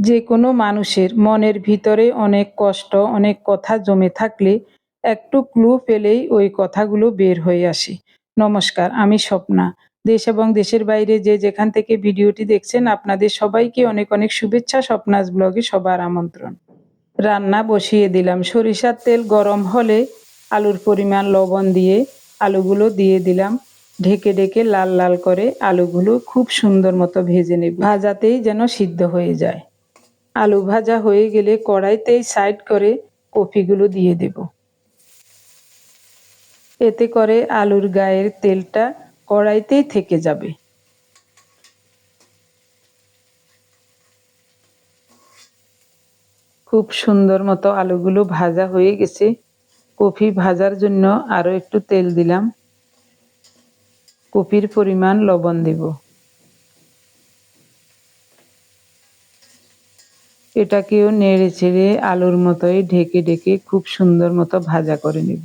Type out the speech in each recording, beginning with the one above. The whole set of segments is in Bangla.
যে কোনো মানুষের মনের ভিতরে অনেক কষ্ট, অনেক কথা জমে থাকলে একটু ক্লু পেলেই ওই কথাগুলো বের হয়ে আসে। নমস্কার, আমি স্বপ্না। দেশ এবং দেশের বাইরে যে যেখান থেকে ভিডিওটি দেখছেন আপনাদের সবাইকে অনেক অনেক শুভেচ্ছা। স্বপ্নাস ব্লগে সবার আমন্ত্রণ। রান্না বসিয়ে দিলাম। সরিষার তেল গরম হলে আলুর পরিমাণ লবণ দিয়ে আলুগুলো দিয়ে দিলাম। ঢেকে ঢেকে লাল লাল করে আলুগুলো খুব সুন্দর মতো ভেজে নেব, ভাজাতেই যেন সিদ্ধ হয়ে যায়। আলু ভাজা হয়ে গেলে কড়াইতেই সাইড করে কপিগুলো দিয়ে দেব। এতে করে আলুর গায়ের তেলটা কড়াইতেই থেকে যাবে। খুব সুন্দর মতো আলুগুলো ভাজা হয়ে গেছে। কপি ভাজার জন্য আরও একটু তেল দিলাম। কপির পরিমাণ লবণ দেব। এটাকেও নেড়ে চেড়ে আলুর মতোই ঢেকে ঢেকে খুব সুন্দর মতো ভাজা করে নেব।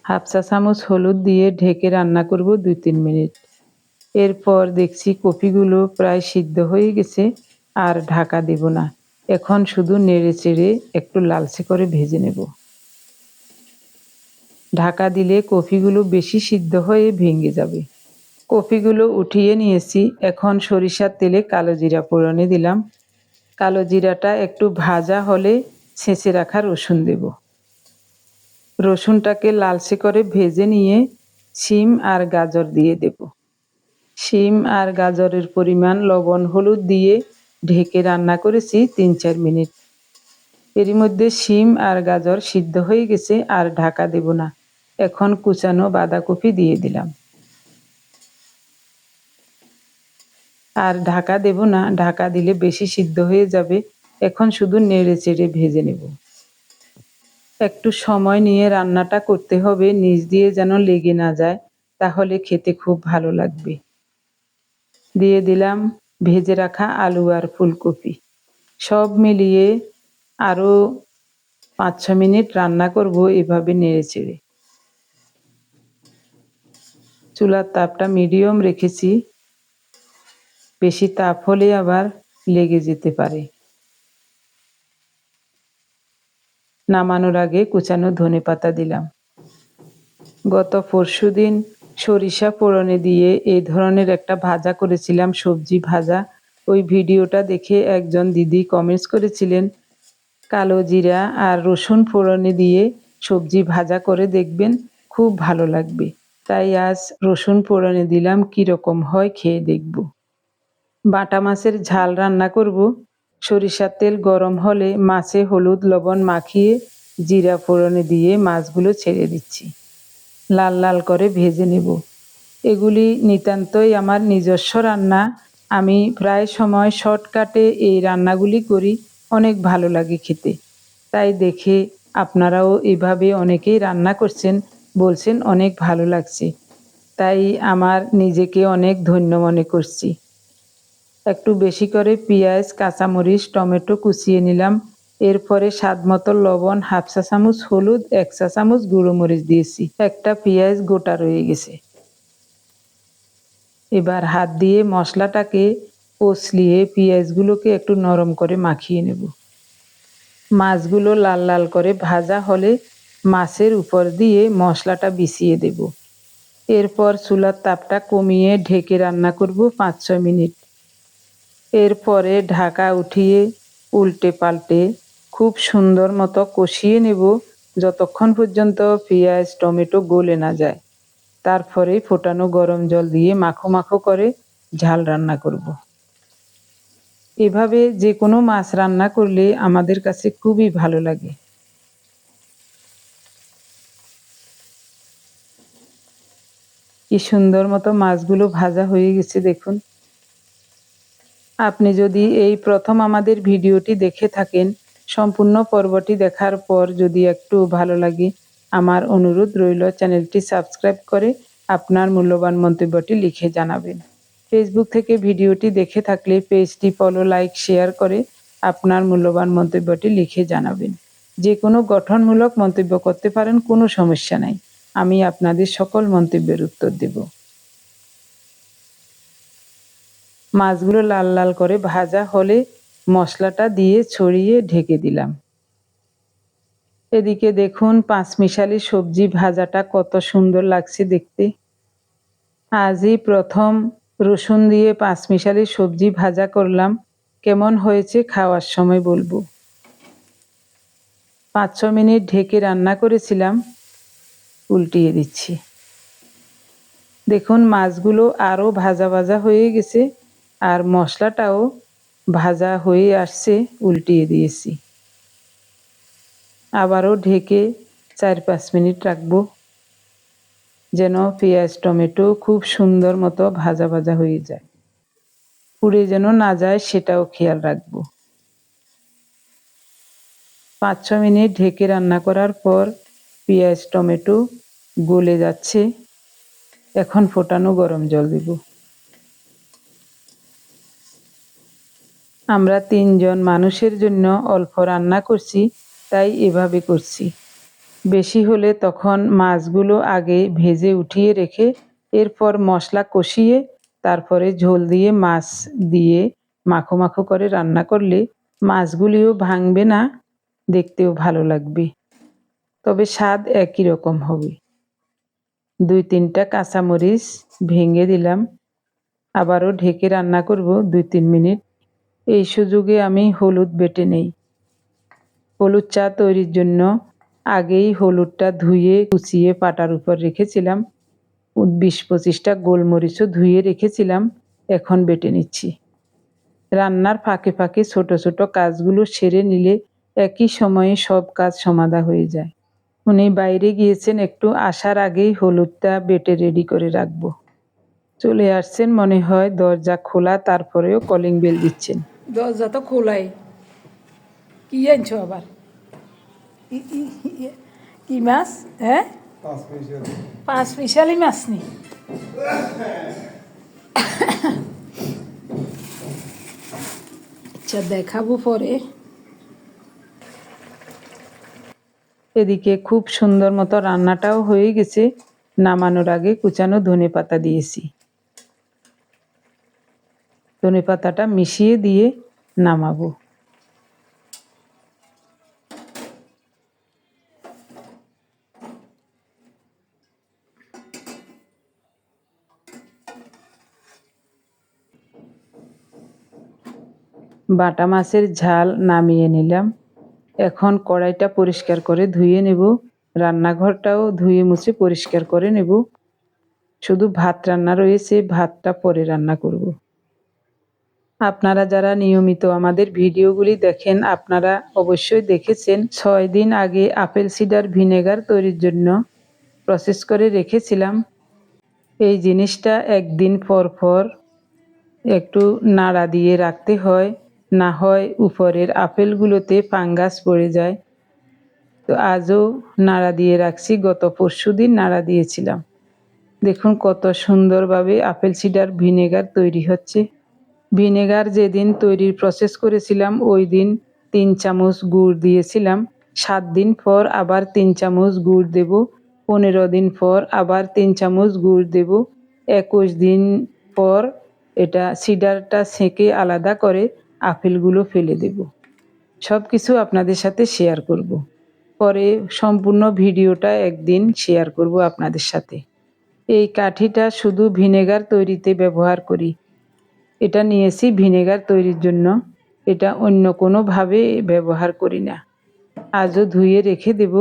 হাফ চা চামচ হলুদ দিয়ে ঢেকে রান্না করব 2-3 মিনিট। এরপর দেখছি কপিগুলো প্রায় সিদ্ধ হয়ে গেছে, আর ঢাকা দেব না। এখন শুধু নেড়ে চেড়ে একটু লালচে করে ভেজে নেব। ঢাকা দিলে কপিগুলো বেশি সিদ্ধ হয়ে ভেঙে যাবে। কপিগুলো উঠিয়ে নিয়েছি। এখন সরিষার তেলে কালো জিরা ফোড়নে দিলাম। কালো জিরাটা একটু ভাজা হলে ছেঁচে রাখা রসুন দেব। রসুনটাকে লালচে করে ভেজে নিয়ে শিম আর গাজর দিয়ে দেব। শিম আর গাজরের পরিমাণ লবণ হলুদ দিয়ে ঢেকে রান্না করেছি 3-4 মিনিট। এরই মধ্যে শিম আর গাজর সিদ্ধ হয়ে গেছে, আর ঢাকা দেব না। এখন কুচানো বাঁধাকপি দিয়ে দিলাম। আর ঢাকা দেব না, ঢাকা দিলে বেশি সিদ্ধ হয়ে যাবে। এখন শুধু নেড়ে চেড়ে ভেজে নেব। একটু সময় নিয়ে রান্নাটা করতে হবে, নিচ দিয়ে যেন লেগে না যায়, তাহলে খেতে খুব ভালো লাগবে। দিয়ে দিলাম ভেজে রাখা আলু আর ফুলকপি। সব মিলিয়ে আরও 5-6 মিনিট রান্না করব এভাবে নেড়ে চেড়ে। চুলার তাপটা মিডিয়াম রেখেছি, বেশি তাপ হলে আবার লেগে যেতে পারে। নামানোর আগে কুচানো ধনেপাতা দিলাম। গত পরশুদিন সরিষা ফোড়নে দিয়ে এই ধরনের একটা ভাজা করেছিলাম, সবজি ভাজা। ওই ভিডিওটা দেখে একজন দিদি কমেন্টস করেছিলেন, কালো জিরা আর রসুন ফোড়নে দিয়ে সবজি ভাজা করে দেখবেন, খুব ভালো লাগবে। তাই আজ রসুন ফোড়নে দিলাম, কীরকম হয় খেয়ে দেখব। বাটা মাছের ঝাল রান্না করব। সরিষার তেল গরম হলে মাছে হলুদ লবণ মাখিয়ে জিরা ফোড়নে দিয়ে মাছগুলো ছেড়ে দিচ্ছি। লাল লাল করে ভেজে নেব। এগুলি নিতান্তই আমার নিজস্ব রান্না। আমি প্রায় সময় শর্টকাটে এই রান্নাগুলি করি, অনেক ভালো লাগে খেতে। তাই দেখে আপনারাও এভাবে অনেকেই রান্না করছেন, বলছেন অনেক ভালো লাগছে। তাই আমার নিজেকে অনেক ধন্য মনে করছি। একটু বেশি করে পেঁয়াজ, কাঁচামরিচ, টমেটো কুচিয়ে নিলাম। এরপরে স্বাদ মতো লবণ, হাফ চা চামচ হলুদ, 1 চা চামচ গুঁড়ো মরিচ দিয়েছি। একটা পেঁয়াজ গোটা রয়ে গেছে। এবার হাত দিয়ে মশলাটাকে কষলিয়ে পেঁয়াজগুলোকে একটু নরম করে মাখিয়ে নেব। মাছগুলো লাল লাল করে ভাজা হলে মাছের উপর দিয়ে মশলাটা বিছিয়ে দেব। এরপর চুলার তাপটা কমিয়ে ঢেকে রান্না করব 5-6 মিনিট। এরপরে ঢাকা উঠিয়ে উল্টে পাল্টে খুব সুন্দর মতো কষিয়ে নেব, যতক্ষণ পর্যন্ত পেঁয়াজ টমেটো গলে না যায়। তারপরে ফোটানো গরম জল দিয়ে মাখো মাখো করে ঝাল রান্না করব। এভাবে যে কোনো মাছ রান্না করলে আমাদের কাছে খুবই ভালো লাগে। কি সুন্দর মতো মাছগুলো ভাজা হয়ে গেছে দেখুন। আপনি যদি এই প্রথম আমাদের ভিডিওটি দেখে থাকেন, সম্পূর্ণ পর্বটি দেখার পর যদি একটু ভালো লাগে, আমার অনুরোধ রইল চ্যানেলটি সাবস্ক্রাইব করে আপনার মূল্যবান মন্তব্যটি লিখে জানাবেন। ফেসবুক থেকে ভিডিওটি দেখে থাকলে পেজটি ফলো, লাইক, শেয়ার করে আপনার মূল্যবান মন্তব্যটি লিখে জানাবেন। যে কোনো গঠনমূলক মন্তব্য করতে পারেন, কোনো সমস্যা নাই। আমি আপনাদের সকল মন্তব্যের উত্তর দেব। মাছগুলো লাল লাল করে ভাজা হলে মশলাটা দিয়ে ছড়িয়ে ঢেকে দিলাম। এদিকে দেখুন পাঁচমিশালি সবজি ভাজাটা কত সুন্দর লাগছে দেখতে। আজই প্রথম রসুন দিয়ে পাঁচমিশালি সবজি ভাজা করলাম। কেমন হয়েছে খাওয়ার সময় বলবো। ৫-৬ মিনিট ঢেকে রান্না করেছিলাম, উল্টিয়ে দিচ্ছি। দেখুন মাছগুলো আরও ভাজা ভাজা হয়ে গেছে আর মশলাটাও ভাজা হয়ে আসছে, উল্টিয়ে দিয়েছি। আবারও ঢেকে ৪-৫ মিনিট রাখবো যেন পেঁয়াজ টমেটো খুব সুন্দর মতো ভাজা ভাজা হয়ে যায়, পুড়ে যেন না যায় সেটাও খেয়াল রাখবো। ৫-৬ মিনিট ঢেকে রান্না করার পর পেঁয়াজ টমেটো গলে যাচ্ছে। এখন ফোটানো গরম জল দেব। আমরা ৩ জন মানুষের জন্য অল্প রান্না করছি, তাই এভাবে করছি। বেশি হলে তখন মাছগুলো আগে ভেজে উঠিয়ে রেখে এরপর মশলা কষিয়ে তারপরে ঝোল দিয়ে মাছ দিয়ে মাখো মাখো করে রান্না করলে মাছগুলিও ভাঙবে না, দেখতেও ভালো লাগবে, তবে স্বাদ একই রকম হবে। ২-৩টা কাঁচামরিচ ভেঙে দিলাম। আবারও ঢেকে রান্না করব ২-৩ মিনিট। এই সুযোগে আমি হলুদ বেটে নেই। হলুদ চা তৈরির জন্য আগেই হলুদটা ধুয়ে কুচিয়ে পাটার উপর রেখেছিলাম। ২০-২৫টা গোলমরিচও ধুয়ে রেখেছিলাম, এখন বেটে নিচ্ছি। রান্নার ফাঁকে ফাঁকে ছোট ছোট কাজগুলো সেরে নিলে একই সময়ে সব কাজ সমাধা হয়ে যায়। উনি বাইরে গিয়েছেন, একটু আসার আগেই হলুদটা বেটে রেডি করে রাখবো। চলে আসছেন মনে হয়, দরজা খোলা তারপরেও কলিং বেল দিচ্ছেন। দরজা তো খোলাই। কি আনছো আবার? কি মাছ? হ্যাঁ, ৫ মিশালি মাছ নি? আচ্ছা, দেখাবো পরে। এদিকে খুব সুন্দর মতো রান্নাটাও হয়ে গেছে। নামানোর আগে কুচানো ধনেপাতা দিয়েছি। ধনেপাতাটা মিশিয়ে দিয়ে নামাবো। বাটা মাছের ঝাল নামিয়ে নিলাম। এখন কড়াইটা পরিষ্কার করে ধুয়ে নেব। রান্নাঘরটাও ধুয়ে মুছে পরিষ্কার করে নেব। শুধু ভাত রান্না রয়েছে, ভাতটা পরে রান্না করব। আপনারা যারা নিয়মিত আমাদের ভিডিওগুলি দেখেন, আপনারা অবশ্যই দেখেছেন ৬ দিন আগে আপেল সিডার ভিনেগার তৈরির জন্য প্রসেস করে রেখেছিলাম। এই জিনিসটা একদিন পর পর একটু নাড়া দিয়ে রাখতে হয়, না হয় উপরের আপেলগুলোতে ফাঙ্গাস পড়ে যায়। তো আজও নাড়া দিয়ে রাখছি, গত পরশুদিন নাড়া দিয়েছিলাম। দেখুন কত সুন্দরভাবে আপেল সিডার ভিনেগার তৈরি হচ্ছে। ভিনেগার যেদিন তৈরির প্রসেস করেছিলাম ওই দিন ৩ চামচ গুড় দিয়েছিলাম। ৭ দিন পর আবার ৩ চামচ গুড় দেব। ১৫ দিন পর আবার ৩ চামচ গুড় দেব। ২১ দিন পর এটা সিডারটা ছেঁকে আলাদা করে আপেলগুলো ফেলে দেব। সব কিছু আপনাদের সাথে শেয়ার করব। পরে সম্পূর্ণ ভিডিওটা একদিন শেয়ার করব আপনাদের সাথে। এই কাঠিটা শুধু ভিনেগার তৈরিতে ব্যবহার করি। এটা নিয়েছি ভিনেগার তৈরির জন্য, এটা অন্য কোনোভাবে ব্যবহার করি না। আজও ধুয়ে রেখে দেব।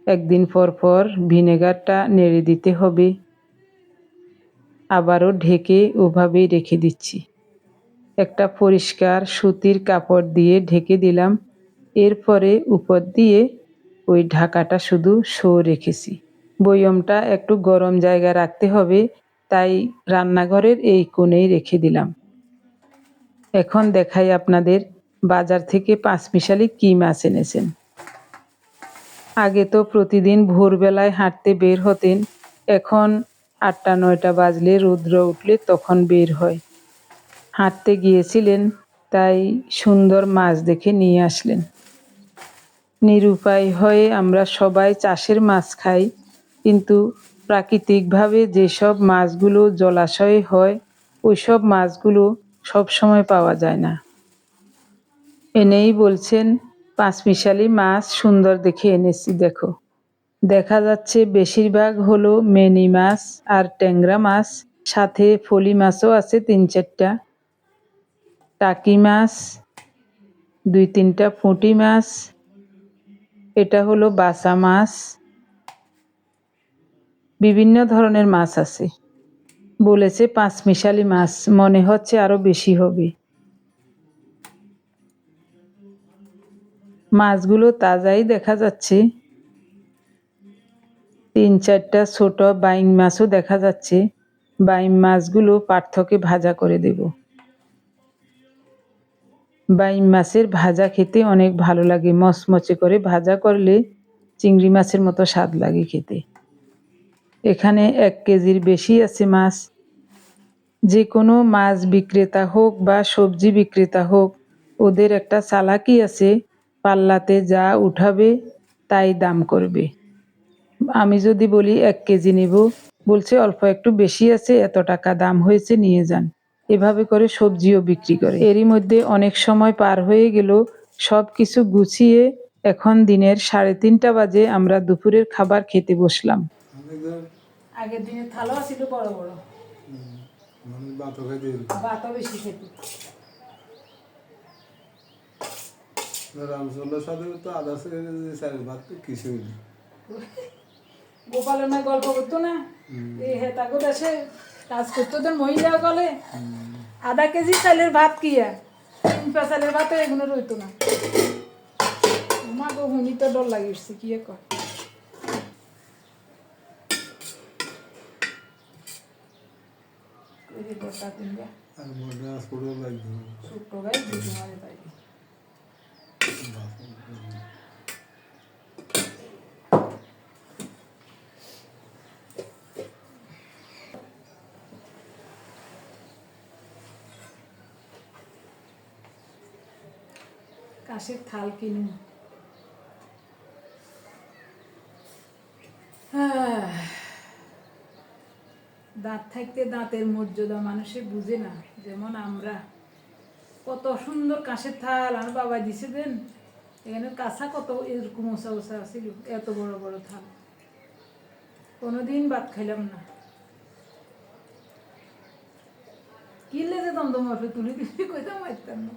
একদিন পর পর ভিনেগারটা নেড়ে দিতে হবে। আবারও ঢেকে ওভাবেই রেখে দিচ্ছি। একটা পরিষ্কার সুতির কাপড় দিয়ে ঢেকে দিলাম। এরপরে উপর দিয়ে ওই ঢাকাটা শুধু শো রেখেছি। বয়মটা একটু গরম জায়গায় রাখতে হবে, তাই রান্নাঘরের এই কোণেই রেখে দিলাম। এখন দেখাই আপনাদের বাজার থেকে পাঁচমিশালি কি মাছ এনেছেন। আগে তো প্রতিদিন ভোরবেলায় হাঁটতে বের হতেন, এখন ৮টা-৯টা বাজলে রৌদ্র উঠলে তখন বের হয়। হাঁটতে গিয়েছিলেন, তাই সুন্দর মাছ দেখে নিয়ে আসলেন। নিরুপায় হয়ে আমরা সবাই চাষের মাছ খাই, কিন্তু প্রাকৃতিকভাবে যেসব মাছগুলো জলাশয়ে হয় ওইসব মাছগুলো সব সময় পাওয়া যায় না। এনেই বলছেন, পাঁচমিশালি মাছ সুন্দর দেখে এনেছি দেখো। দেখা যাচ্ছে বেশিরভাগ হলো মেনি মাছ আর ট্যাংরা মাছ, সাথে ফলি মাছও আছে ৩-৪টা, টাকি মাছ, ২-৩টা পুঁটি মাছ, এটা হলো বাসা মাছ, বিভিন্ন ধরনের মাছ আছে। বলেছে পাঁচমিশালি মাছ, মনে হচ্ছে আরো বেশি হবে। মাছগুলো তাজাই দেখা যাচ্ছে। ৩-৪টা ছোট বাইং মাছও দেখা যাচ্ছে। বাইং মাছগুলো পার্থকে ভাজা করে দেব। বাইং মাছের ভাজা খেতে অনেক ভালো লাগে, মচমচে করে ভাজা করলে চিংড়ি মাছের মতো স্বাদ লাগে খেতে। এখানে ১ কেজির বেশি আছে মাছ। যে কোনো মাছ বিক্রেতা হোক বা সবজি বিক্রেতা হোক, ওদের একটা চালাকি আছে, পাল্লাতে যা উঠাবে তাই দাম করবে। আমি যদি বলি ১ কেজি নেব, বলছে অল্প একটু বেশি আছে, এত টাকা দাম হয়েছে নিয়ে যান। এভাবে করে সবজিও বিক্রি করে। এরই মধ্যে অনেক সময় পার হয়ে গেল। সব কিছু গুছিয়ে এখন দিনের ৩:৩০ বাজে, আমরা দুপুরের খাবার খেতে বসলাম। আগের দিনে থালা ছিল বড় বড়, ভাতও বেশি খেত। গোপালের মায় গল্প করতো না, এই হেতাগো দেশে কাজ করতো, ওদের মহিলা গলে ১/২ কেজি চালের ভাত কিয়া ৩ পা চালের ভাত এগুলো রইতো না। মা গো হুনি তো ডর লাগিয়েছে কি কর। ছোট্ট গাই দুটো মারে তাই কাশের থাল কিনুন। দাঁত থাকতে দাঁতের মর্যাদা মানুষে বুঝে না। যেমন আমরা কত সুন্দর কাঁসের থাল আর বাবা দিছে দেন, এখানে কাঁচা কত এরকম ওষা ওষা ছিল, এত বড় বড় থাল, কোনোদিন ভাত খাইলাম না। কিনলে যে দমদম অল্পে তুলে দিলে কইতাম মারতাম না।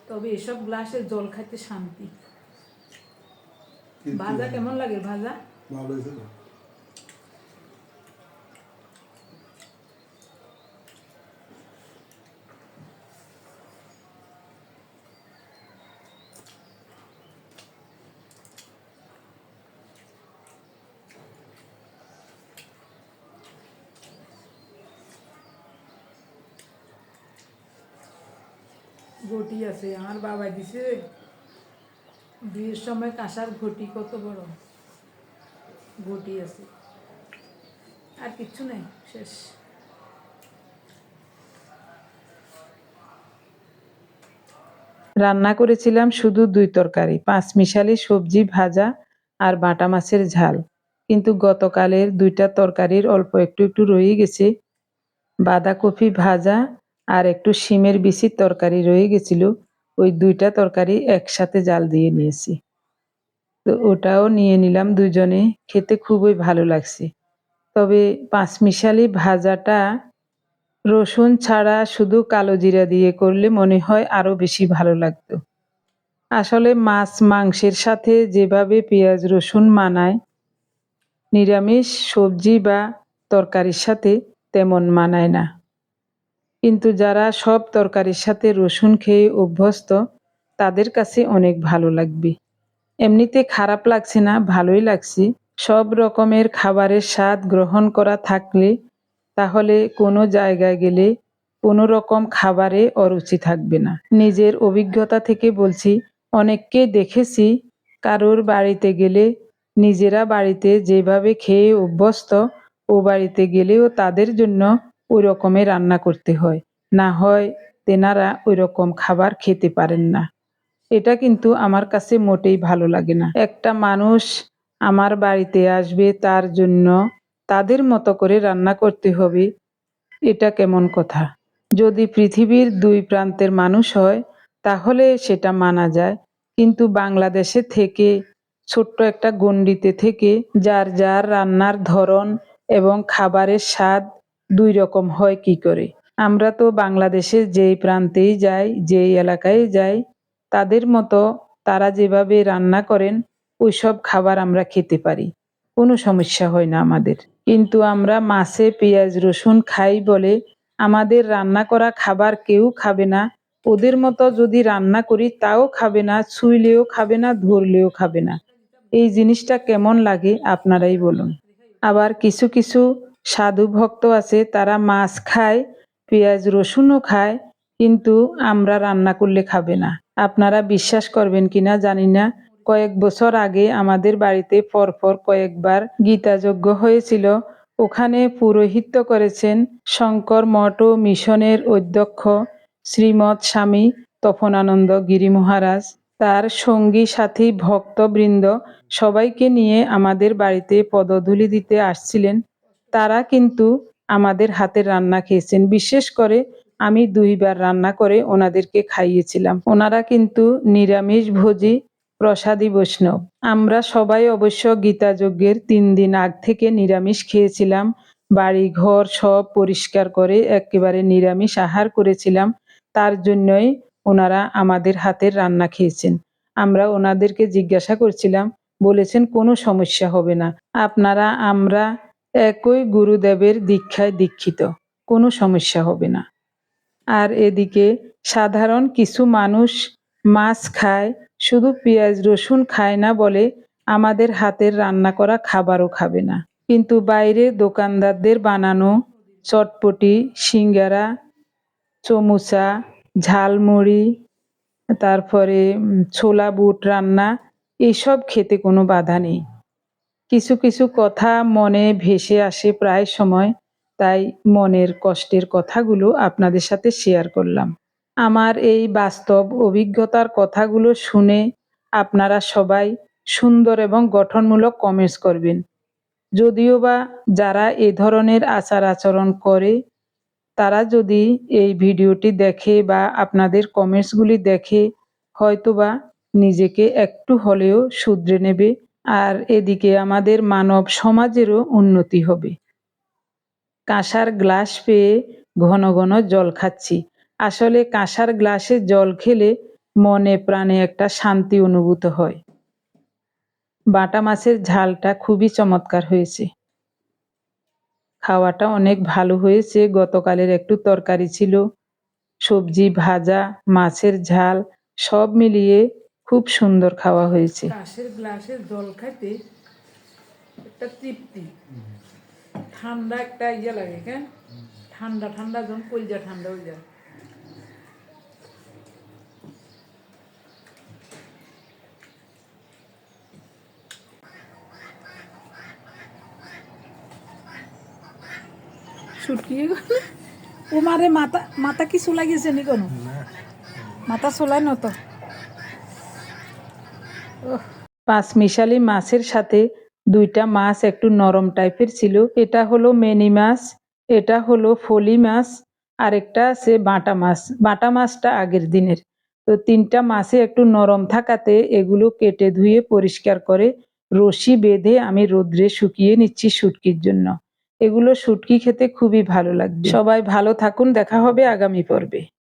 তবে এসব গ্লাসে জল খাইতে শান্তি। ভাজা কেমন লাগে? ভাজা ভালো হয়েছে না? ঘটি আছে আমার বাবা দিছে বিয়ের সময়, কাঁসার ঘটি, কত বড় ঘটি আছে, আর কিচ্ছু নেই, শেষ। রান্না করেছিলাম শুধু ২ তরকারি, পাঁচমিশালি সবজি ভাজা আর বাটা মাছের ঝাল। কিন্তু গতকালের ২টা তরকারির অল্প একটু একটু রয়ে গেছে। বাঁধাকপি ভাজা আর একটু শিমের বিচির তরকারি রয়ে গেছিল। ওই ২টা তরকারি একসাথে জাল দিয়ে নিয়েছি। তো ওটাও নিয়ে নিলাম দুজনে, খেতে খুবই ভালো লাগছে। তবে পাঁচমিশালি ভাজাটা রসুন ছাড়া শুধু কালো জিরা দিয়ে করলে মনে হয় আরো বেশি ভালো লাগতো। আসলে মাছ মাংসের সাথে যেভাবে পেঁয়াজ রসুন মানায়, নিরামিষ সবজি বা তরকারির সাথে তেমন মানায় না। কিন্তু যারা সব তরকারির সাথে রসুন খেয়ে অভ্যস্ত, তাদের কাছে অনেক ভালো লাগবে। এমনিতে খারাপ লাগছে না, ভালোই লাগছে। সব রকমের খাবারের স্বাদ গ্রহণ করা থাকলে তাহলে কোনো জায়গায় গেলে কোনো রকম খাবারে অরুচি থাকবে না। নিজের অভিজ্ঞতা থেকে বলছি, অনেককে দেখেছি কারোর বাড়িতে গেলে নিজেরা বাড়িতে যেভাবে খেয়ে অভ্যস্ত, ও বাড়িতে গেলেও তাদের জন্য ওই রকমের রান্না করতে হয়, না হয় তেনারা ওই রকম খাবার খেতে পারেন না। এটা কিন্তু আমার কাছে মোটেই ভালো লাগে না। একটা মানুষ আমার বাড়িতে আসবে, তার জন্য তাদের মতো করে রান্না করতে হবে, এটা কেমন কথা? যদি পৃথিবীর দুই প্রান্তের মানুষ হয় তাহলে সেটা মানা যায়, কিন্তু বাংলাদেশে থেকে, ছোট্ট একটা গণ্ডিতে থেকে যার যার রান্নার ধরন এবং খাবারের স্বাদ দুই রকম হয় কি করে? আমরা তো বাংলাদেশের যেই প্রান্তেই যাই, যেই এলাকায় যাই, তাদের মতো তারা যেভাবে রান্না করেন ওইসব খাবার আমরা খেতে পারি, কোনো সমস্যা হয় না আমাদের। কিন্তু আমরা মাছে পেঁয়াজ রসুন খাই বলে আমাদের রান্না করা খাবার কেউ খাবে না। ওদের মতো যদি রান্না করি তাও খাবে না, ছুঁইলেও খাবে না, ধরলেও খাবে না। এই জিনিসটা কেমন লাগে আপনারাই বলুন। আবার কিছু কিছু সাধু ভক্ত আছে, তারা মাছ খায়, পেঁয়াজ রসুনও খায়, কিন্তু আমরা রান্না করলে খাবে না। আপনারা বিশ্বাস করবেন কিনা জানি না, কয়েক বছর আগে আমাদের বাড়িতে পরপর কয়েকবার গীতা যজ্ঞ হয়েছিল। ওখানে পুরোহিত্য করেছেন শঙ্কর মঠ ও মিশনের অধ্যক্ষ শ্রীমৎ স্বামী তপনানন্দ গিরি মহারাজ। তার সঙ্গী সাথী ভক্তবৃন্দ সবাইকে নিয়ে আমাদের বাড়িতে পদধূলি দিতে আসছিলেন। তারা কিন্তু আমাদের হাতের রান্না খেয়েছেন। বিশেষ করে আমি 2বার রান্না করে ওনাদেরকে খাইয়েছিলাম। ওনারা কিন্তু নিরামিষ ভোজী প্রসাদী বৈষ্ণব। আমরা সবাই অবশ্য গীতা যজ্ঞের 3 দিন আগ থেকে নিরামিষ খেয়েছিলাম। বাড়ি ঘর সব পরিষ্কার করে একেবারে নিরামিষ আহার করেছিলাম। তার জন্যই ওনারা আমাদের হাতের রান্না খেয়েছেন। আমরা ওনাদেরকে জিজ্ঞাসা করছিলাম, বলেছেন কোনো সমস্যা হবে না, আপনারা আমরা একই গুরুদেবের দীক্ষায় দীক্ষিত, কোনো সমস্যা হবে না। আর এদিকে সাধারণ কিছু মানুষ মাছ খায়, শুধু পেঁয়াজ রসুন খায় না বলে আমাদের হাতের রান্না করা খাবারও খাবে না। কিন্তু বাইরে দোকানদারদের বানানো চটপটি, সিঙ্গারা, চমুচা, ঝালমুড়ি, তারপরে ছোলা বুট রান্না, এইসব খেতে কোনো বাধা নেই। কিছু কিছু কথা মনে ভেসে আসে প্রায় সময়, তাই মনের কষ্টের কথাগুলো আপনাদের সাথে শেয়ার করলাম। আমার এই বাস্তব অভিজ্ঞতার কথাগুলো শুনে আপনারা সবাই সুন্দর এবং গঠনমূলক কমেন্টস করবেন। যদিও বা যারা এ ধরনের আচার আচরণ করে, তারা যদি এই ভিডিওটি দেখে বা আপনাদের কমেন্টসগুলি দেখে, হয়তোবা নিজেকে একটু হলেও শুধরে নেবে। আর এদিকে আমাদের মানব সমাজেরও উন্নতি হবে। কাঁসার গ্লাস পেয়ে ঘন ঘন জল খাচ্ছি। আসলে কাঁসার গ্লাসে জল খেলে মনে প্রাণে একটা শান্তি অনুভূত হয়। বাটা মাছের ঝালটা খুবই চমৎকার হয়েছে। খাওয়াটা অনেক ভালো হয়েছে। গতকালের একটু তরকারি ছিল, সবজি, ভাজা, মাছের ঝাল, সব মিলিয়ে খুব সুন্দর খাওয়া হয়েছে। কাঁচের গ্লাসে জল খাইতে একটা তৃপ্তি, ঠান্ডা একটা ইয়ে লাগে, কেন ঠান্ডা ঠান্ডা যখন কলজা ঠান্ডা হয়ে যায়। শুকিয়ে গেল ও মারে, মাথা মাথা কি চুলাই গেছে নি? কোনো মাথা চুলাই নত। পাঁচমিশালি মাছের সাথে 2টা মাছ একটু নরম টাইপের ছিল। এটা হলো মেনি মাছ, এটা হলো ফলি মাছ, আরেকটা আছে বাটা মাছ। বাটা মাছটা আগের দিনের। তো 3টা মাছে একটু নরম থাকাতে এগুলো কেটে ধুয়ে পরিষ্কার করে রশি বেঁধে আমি রোদ্রে শুকিয়ে নিচ্ছি শুটকির জন্য। এগুলো শুটকি খেতে খুবই ভালো লাগবে। সবাই ভালো থাকুন, দেখা হবে আগামী পর্বে।